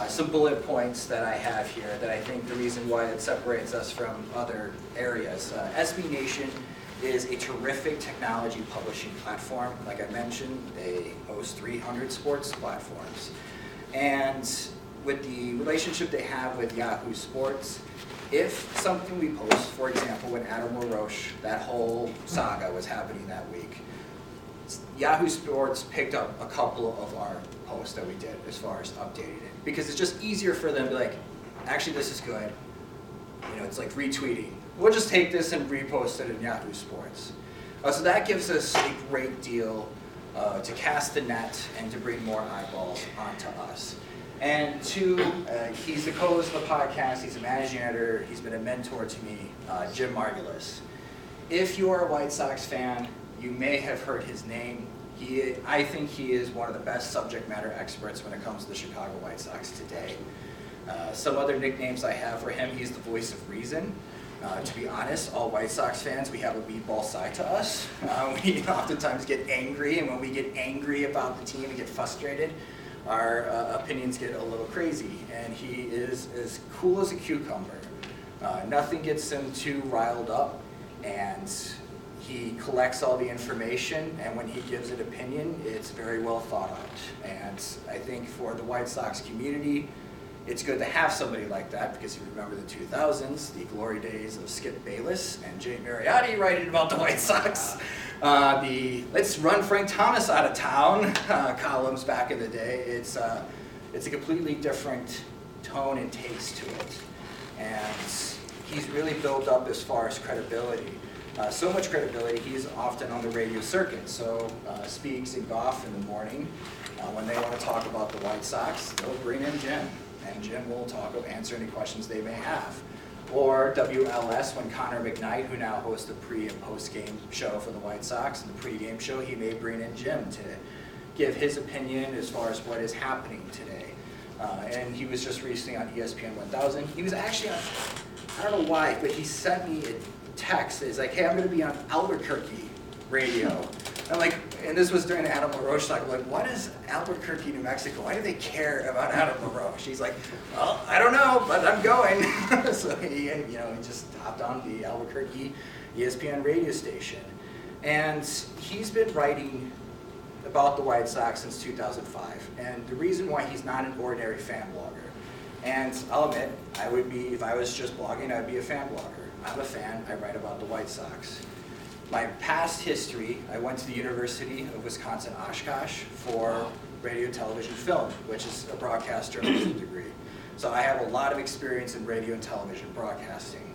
some bullet points that I have here that I think the reason why it separates us from other areas. SB Nation is a terrific technology publishing platform. Like I mentioned, they host 300 sports platforms. And with the relationship they have with Yahoo Sports, if something we post, for example, when Adam LaRoche, that whole saga was happening that week, Yahoo Sports picked up a couple of our posts that we did as far as updating it. Because it's just easier for them to be like, actually this is good. You know, it's like retweeting. We'll just take this and repost it in Yahoo Sports. So that gives us a great deal to cast the net and to bring more eyeballs onto us. And two, he's the co-host of the podcast, he's a managing editor, he's been a mentor to me, Jim Margulis. If you are a White Sox fan, you may have heard his name. I think he is one of the best subject matter experts when it comes to the Chicago White Sox today. Some other nicknames I have for him, he's the voice of reason. To be honest, all White Sox fans, we have a meatball side to us. We oftentimes get angry, and when we get angry about the team and get frustrated, our opinions get a little crazy. And he is as cool as a cucumber. Nothing gets him too riled up, and he collects all the information, and when he gives an opinion, it's very well thought out. And I think for the White Sox community, it's good to have somebody like that, because you remember the 2000s, the glory days of Skip Bayless and Jay Mariotti writing about the White Sox. The "let's run Frank Thomas out of town" columns back in the day. It's a completely different tone and taste to it. And he's really built up as far as credibility. So much credibility, he's often on the radio circuit. So Speaks and Goff in the morning, when they want to talk about the White Sox, they'll bring in Jim. And Jim will answer any questions they may have. Or WLS, when Connor McKnight, who now hosts the pre- and post-game show for the White Sox, and the pre-game show, he may bring in Jim to give his opinion as far as what is happening today. And he was just recently on ESPN 1000. He was actually on, I don't know why, but he sent me a text. It's like, hey, I'm going to be on Albuquerque radio. I'm like, and this was during the Adam LaRoche talk. I'm like, what is Albuquerque, New Mexico? Why do they care about Adam LaRoche? He's like, well, I don't know, but I'm going. So he just hopped on the Albuquerque ESPN radio station. And he's been writing about the White Sox since 2005. And the reason why he's not an ordinary fan blogger, and I'll admit, I would be, if I was just blogging, I'd be a fan blogger. I'm a fan, I write about the White Sox. My past history, I went to the University of Wisconsin-Oshkosh for radio, television, film, which is a broadcast journalism degree. So I have a lot of experience in radio and television broadcasting,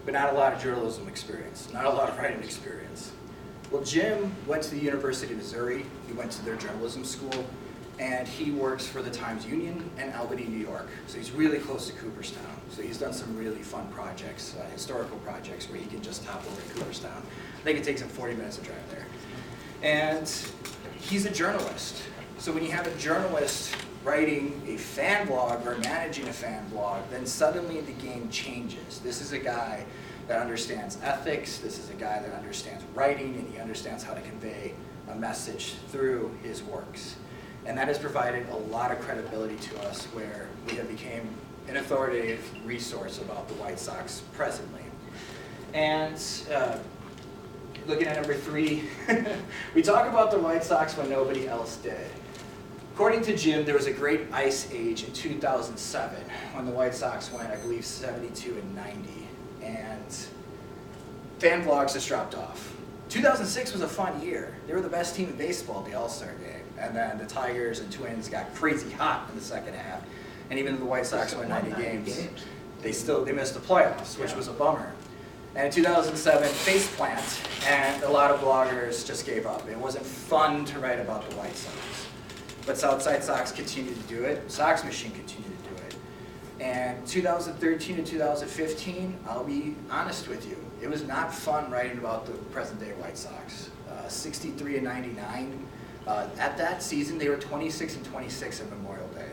but not a lot of journalism experience, not a lot of writing experience. Well, Jim went to the University of Missouri, he went to their journalism school, and he works for the Times-Union in Albany, New York. So he's really close to Cooperstown. So he's done some really fun projects, historical projects, where he can just hop over to Cooperstown. I think it takes him 40 minutes to drive there. And he's a journalist. So when you have a journalist writing a fan blog or managing a fan blog, then suddenly the game changes. This is a guy that understands ethics. This is a guy that understands writing, and he understands how to convey a message through his works. And that has provided a lot of credibility to us, where we have become an authoritative resource about the White Sox presently. And looking at number 3, we talk about the White Sox when nobody else did. According to Jim, there was a great ice age in 2007 when the White Sox went, I believe, 72 and 90. And fan blogs just dropped off. 2006 was a fun year. They were the best team in baseball at the All-Star game. And then the Tigers and Twins got crazy hot in the second half. And even though the White Sox won 90 games, they missed the playoffs, which was a bummer. And in 2007, faceplant, and a lot of bloggers just gave up. It wasn't fun to write about the White Sox. But Southside Sox continued to do it. Sox Machine continued to do it. And 2013 and 2015, I'll be honest with you, it was not fun writing about the present-day White Sox. 63 and 99. At that season, they were 26 and 26 at Memorial Day.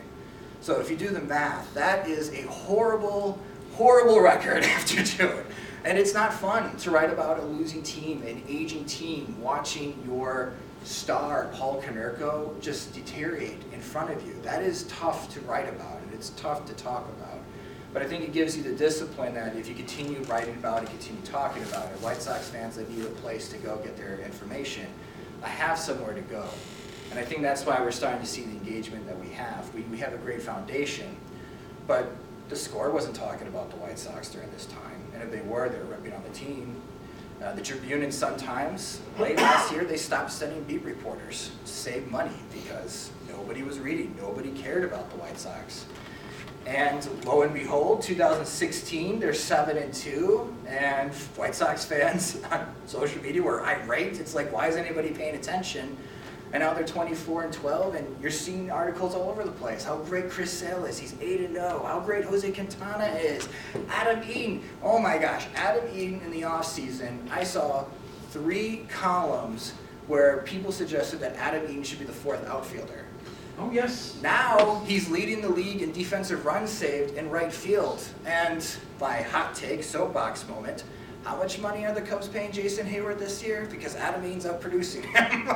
So if you do the math, that is a horrible, horrible record after June. And it's not fun to write about a losing team, an aging team, watching your star Paul Konerko just deteriorate in front of you. That is tough to write about, and it's tough to talk about. But I think it gives you the discipline that if you continue writing about it, continue talking about it, White Sox fans that need a place to go get their information, I have somewhere to go. And I think that's why we're starting to see the engagement that we have. We have a great foundation, but the Score wasn't talking about the White Sox during this time. And if they were ripping on the team. The Tribune and Sun-Times, late last year, they stopped sending beat reporters to save money because nobody was reading, nobody cared about the White Sox. And lo and behold, 2016, they're 7-2, and White Sox fans on social media were irate. It's like, why is anybody paying attention? And now they're 24-12, and you're seeing articles all over the place. How great Chris Sale is, he's 8-0. How great Jose Quintana is. Adam Eaton, oh my gosh, Adam Eaton in the offseason, I saw 3 columns where people suggested that Adam Eaton should be the 4th outfielder. Oh, yes. Now he's leading the league in defensive runs saved in right field. And by hot take, soapbox moment, how much money are the Cubs paying Jason Hayward this year? Because Adam Eaton's outproducing him.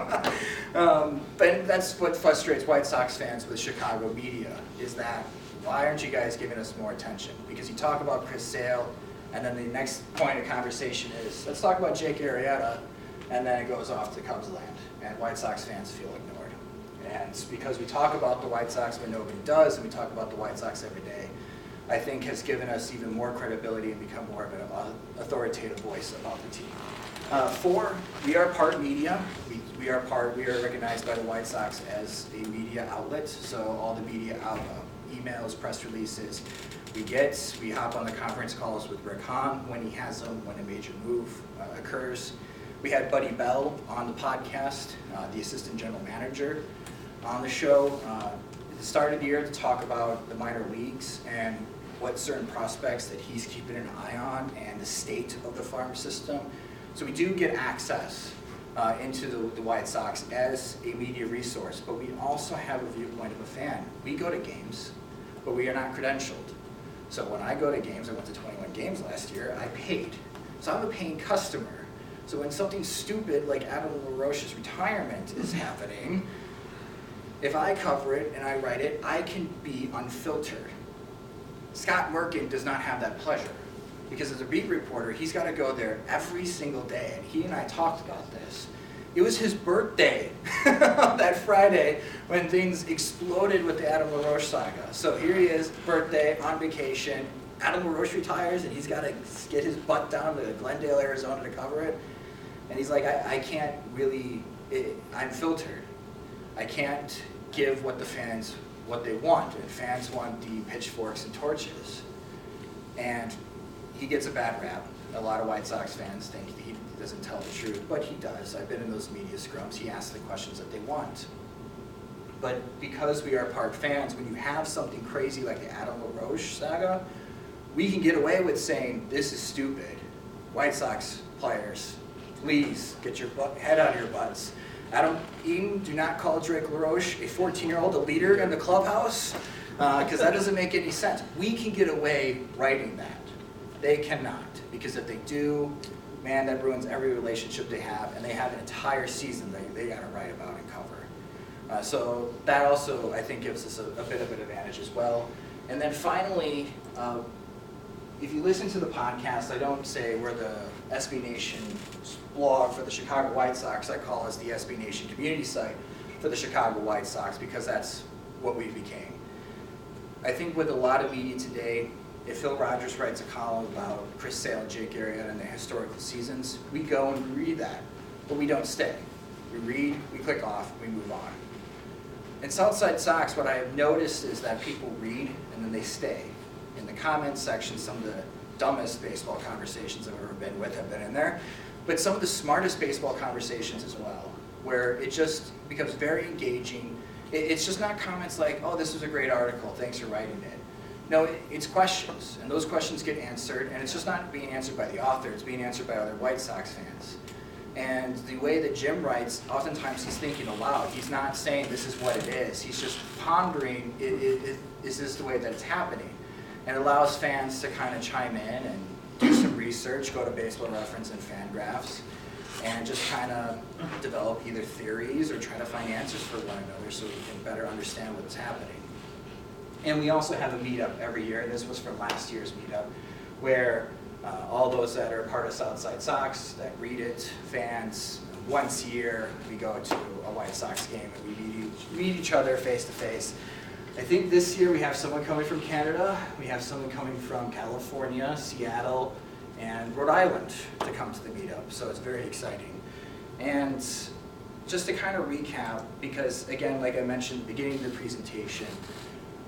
But that's what frustrates White Sox fans with Chicago media, is that why aren't you guys giving us more attention? Because you talk about Chris Sale, and then the next point of conversation is, let's talk about Jake Arrieta, and then it goes off to Cubs land, and White Sox fans feel ignored. And because we talk about the White Sox when nobody does, and we talk about the White Sox every day, I think has given us even more credibility and become more of an authoritative voice about the team. 4, we are part media. We are recognized by the White Sox as a media outlet. So all the media emails, press releases we hop on the conference calls with Rick Hahn when he has them, when a major move occurs. We had Buddy Bell on the podcast, the assistant general manager, on the show at the start of the year to talk about the minor leagues and what certain prospects that he's keeping an eye on and the state of the farm system. So we do get access into the White Sox as a media resource, but we also have a viewpoint of a fan. We go to games, but we are not credentialed. So when I go to games, I went to 21 games last year, I paid. So I'm a paying customer. So when something stupid like Adam LaRoche's retirement is happening, if I cover it and I write it, I can be unfiltered. Scott Merkin does not have that pleasure because as a beat reporter, he's got to go there every single day. And he and I talked about this. It was his birthday that Friday when things exploded with the Adam LaRoche saga. So here he is, birthday, on vacation. Adam LaRoche retires and he's got to get his butt down to Glendale, Arizona to cover it. And he's like, I can't really, I'm filtered. I can't give what the fans, what they want. And fans want the pitchforks and torches. And he gets a bad rap. A lot of White Sox fans think that he doesn't tell the truth, but he does. I've been in those media scrums. He asks the questions that they want. But because we are part fans, when you have something crazy like the Adam LaRoche saga, we can get away with saying, this is stupid. White Sox players, please get your head out of your butts. Adam Eaton, do not call Drake LaRoche a 14-year-old a leader in the clubhouse, because that doesn't make any sense. We can get away writing that. They cannot, because if they do, man, that ruins every relationship they have, and they have an entire season they got to write about and cover. So that also, I think, gives us a bit of an advantage as well. And then finally, if you listen to the podcast, I don't say we're the SB Nation blog for the Chicago White Sox. I call us the SB Nation community site for the Chicago White Sox because that's what we became. I think with a lot of media today, if Phil Rogers writes a column about Chris Sale and Jake Arrieta and their historical seasons, we go and read that, but we don't stay. We read, we click off, we move on. In Southside Sox, what I have noticed is that people read and then they stay. In the comments section, some of the dumbest baseball conversations I've ever been with have been in there, but some of the smartest baseball conversations as well, where it just becomes very engaging. It's just not comments like, oh, this was a great article, thanks for writing it. No, it's questions, and those questions get answered, and it's just not being answered by the author, it's being answered by other White Sox fans. And the way that Jim writes, oftentimes he's thinking aloud. He's not saying this is what it is. He's just pondering, is this the way that it's happening? And it allows fans to kind of chime in and do some research, go to Baseball Reference and Fangraphs. and just kind of develop either theories or try to find answers for one another so we can better understand what's happening. And we also have a meetup every year, and this was from last year's meetup, where all those that are part of Southside Sox, that read it, fans, once a year we go to a White Sox game and we meet each other face to face. I think this year we have someone coming from Canada, we have someone coming from California, Seattle, and Rhode Island to come to the meetup, so it's very exciting. And just to kind of recap, because again, like I mentioned at the beginning of the presentation,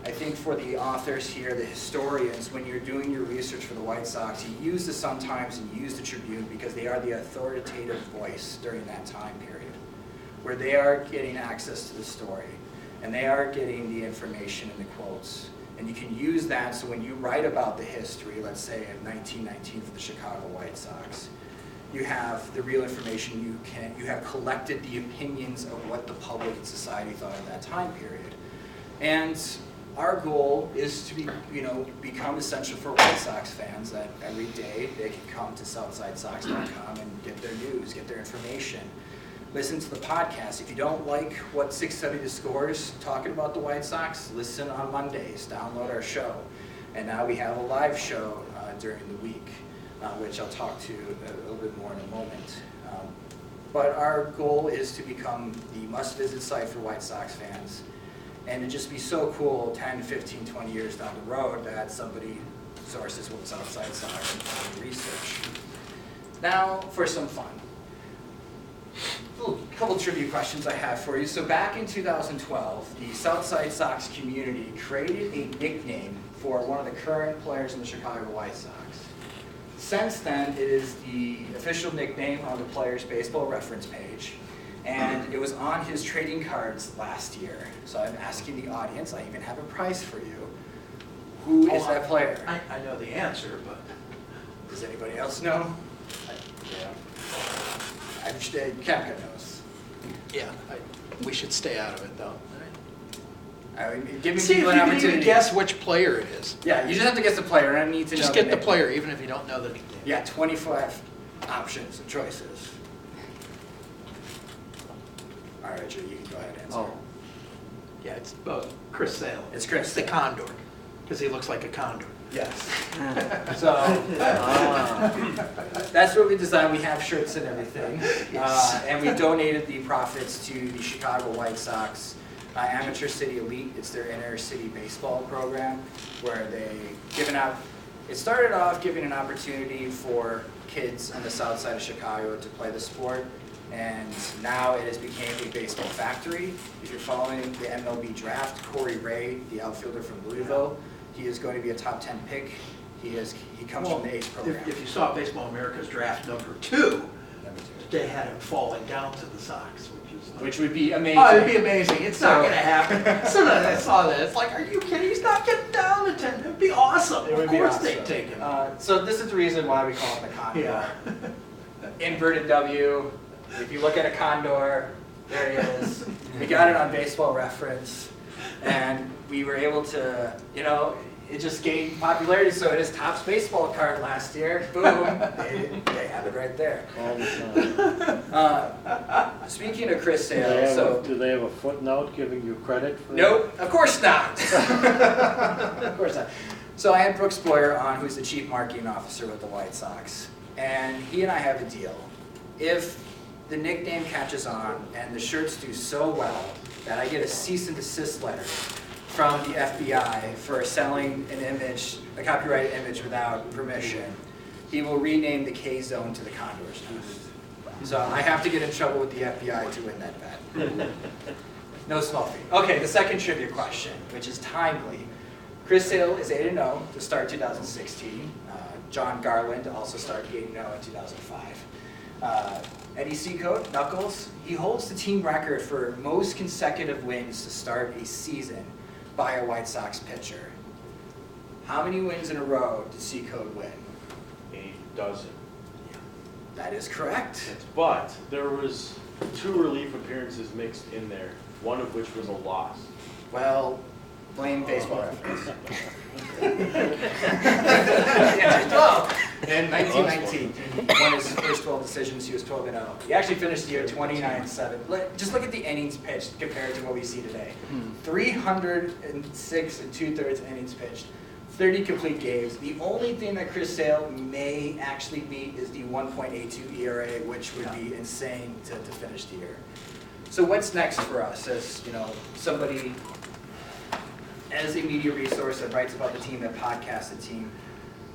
I think for the authors here, the historians, when you're doing your research for the White Sox, you use the Sun-Times and you use the Tribune because they are the authoritative voice during that time period, where they are getting access to the story, and they are getting the information and the quotes. And you can use that so when you write about the history, let's say in 1919 for the Chicago White Sox, you have the real information, you have collected the opinions of what the public and society thought at that time period. And our goal is to become essential for White Sox fans, that every day they can come to SouthsideSox.com and get their news, get their information, listen to the podcast. If you don't like what 670 The Score is talking about the White Sox, listen on Mondays, download our show. And now we have a live show during the week, which I'll talk to a little bit more in a moment. But our goal is to become the must-visit site for White Sox fans. And it'd just be so cool 10, 15, 20 years down the road that somebody sources what's outside Sox and research. Now for some fun. A couple trivia questions I have for you. So back in 2012, the Southside Sox community created a nickname for one of the current players in the Chicago White Sox. Since then, it is the official nickname on the player's baseball reference page. And it was on his trading cards last year. So I'm asking the audience, I even have a prize for you. Who is that player? I know the answer, but... Does anybody else know? Yeah. Kemka knows. Yeah, we should stay out of it, though. I mean, giving See if people you an can opportunity. even guess which player it is. Yeah, you just have to guess the player, and I need to know Just get the nickname. player, even if you don't know the nickname. Yeah, 25 options and choices. All right, Joe, you can go ahead and answer. Oh, Yeah, it's Chris Sale. It's Chris. The condor, because he looks like a condor. Yes. So that's what we designed. We have shirts and everything, and we donated the profits to the Chicago White Sox Amateur City Elite. It's their inner city baseball program where they given out. It started off giving an opportunity for kids on the south side of Chicago to play the sport, and now it has become a baseball factory. If you're following the MLB draft, Corey Ray, the outfielder from Louisville, he is going to be a top 10 pick. He comes from the Ace program. If you saw Baseball America's draft #2, they had him falling down to the Sox, Which would be amazing. Oh, it'd be amazing. It's not going to happen. As soon as I saw that, it's like, are you kidding? He's not getting down to 10. It'd be awesome. It would Of be course awesome. they'd take him. So this is the reason why we call him the condor. Yeah. Inverted W. If you look at a condor, there he is. We got it on Baseball Reference, and we were able to, it just gained popularity. So it is Topps baseball card last year. Boom, they have it right there. all the time. Speaking of Chris Do they Sale, have do they have a footnote giving you credit for nope, of course not. Of course not. So I had Brooks Boyer on, who's the chief marketing officer with the White Sox, and he and I have a deal. If the nickname catches on and the shirts do so well that I get a cease and desist letter from the FBI for selling an image, a copyrighted image without permission, he will rename the K-Zone to the Condor's Nest. So I have to get in trouble with the FBI to win that bet. No small feat. Okay, the second trivia question, which is timely. Chris Sale is 8-0 to start 2016. John Garland also started 8-0 in 2005. Eddie Seacoat, Knuckles, he holds the team record for most consecutive wins to start a season by a White Sox pitcher. How many wins in a row did Seacoat win? 12. That is correct. But there was 2 relief appearances mixed in there, one of which was a loss. Well, blame Baseball Reference. In 1919, won his first 12 decisions. He was 12-0. He actually finished the year 29-7. Just look at the innings pitched compared to what we see today. 306 2/3 innings pitched, 30 complete games. The only thing that Chris Sale may actually beat is the 1.82 ERA, which would be insane to finish the year. So what's next for us as, you know, somebody, as a media resource that writes about the team, that podcasts the team?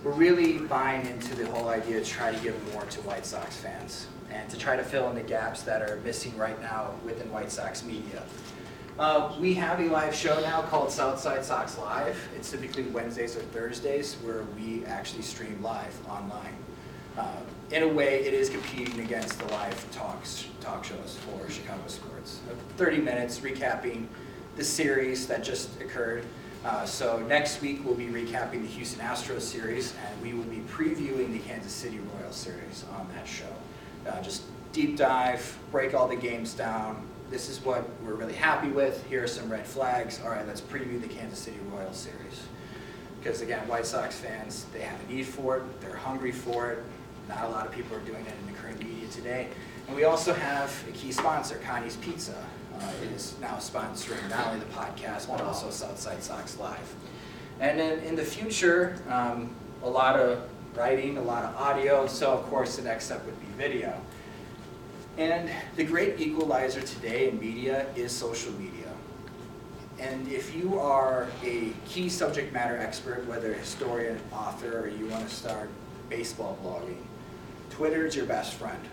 We're really buying into the whole idea to try to give more to White Sox fans and to try to fill in the gaps that are missing right now within White Sox media. We have a live show now called Southside Sox Live. It's typically Wednesdays or Thursdays where we actually stream live online. In a way, it is competing against the live talk shows for Chicago sports. 30 minutes recapping the series that just occurred. So next week we'll be recapping the Houston Astros series, and we will be previewing the Kansas City Royals series on that show. Just deep dive, break all the games down. This is what we're really happy with. Here are some red flags. All right, let's preview the Kansas City Royals series. Because again, White Sox fans, they have a need for it. They're hungry for it. Not a lot of people are doing it in the current media today. And we also have a key sponsor, Connie's Pizza. It is now sponsoring not only the podcast, but also Southside Sox Live. And then in the future, a lot of writing, a lot of audio, so of course the next step would be video. And the great equalizer today in media is social media. And if you are a key subject matter expert, whether a historian, author, or you want to start baseball blogging, Twitter is your best friend.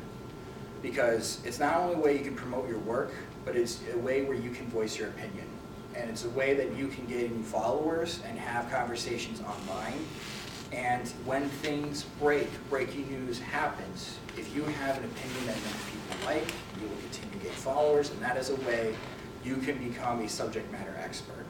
Because it's not only a way you can promote your work, but it's a way where you can voice your opinion. And it's a way that you can gain followers and have conversations online. And when things breaking news happens, if you have an opinion that many people like, you will continue to gain followers, and that is a way you can become a subject matter expert.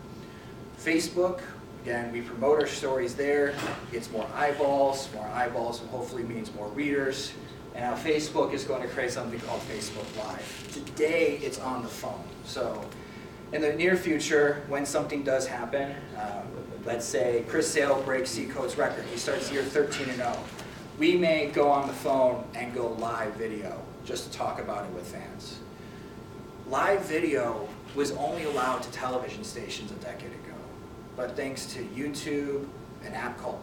Facebook, again, we promote our stories there. It's more eyeballs hopefully means more readers. And now Facebook is going to create something called Facebook Live. Today, it's on the phone. So in the near future, when something does happen, let's say Chris Sale breaks Seacoast's record. He starts the year 13-0. We may go on the phone and go live video just to talk about it with fans. Live video was only allowed to television stations a decade ago. But thanks to YouTube, an app called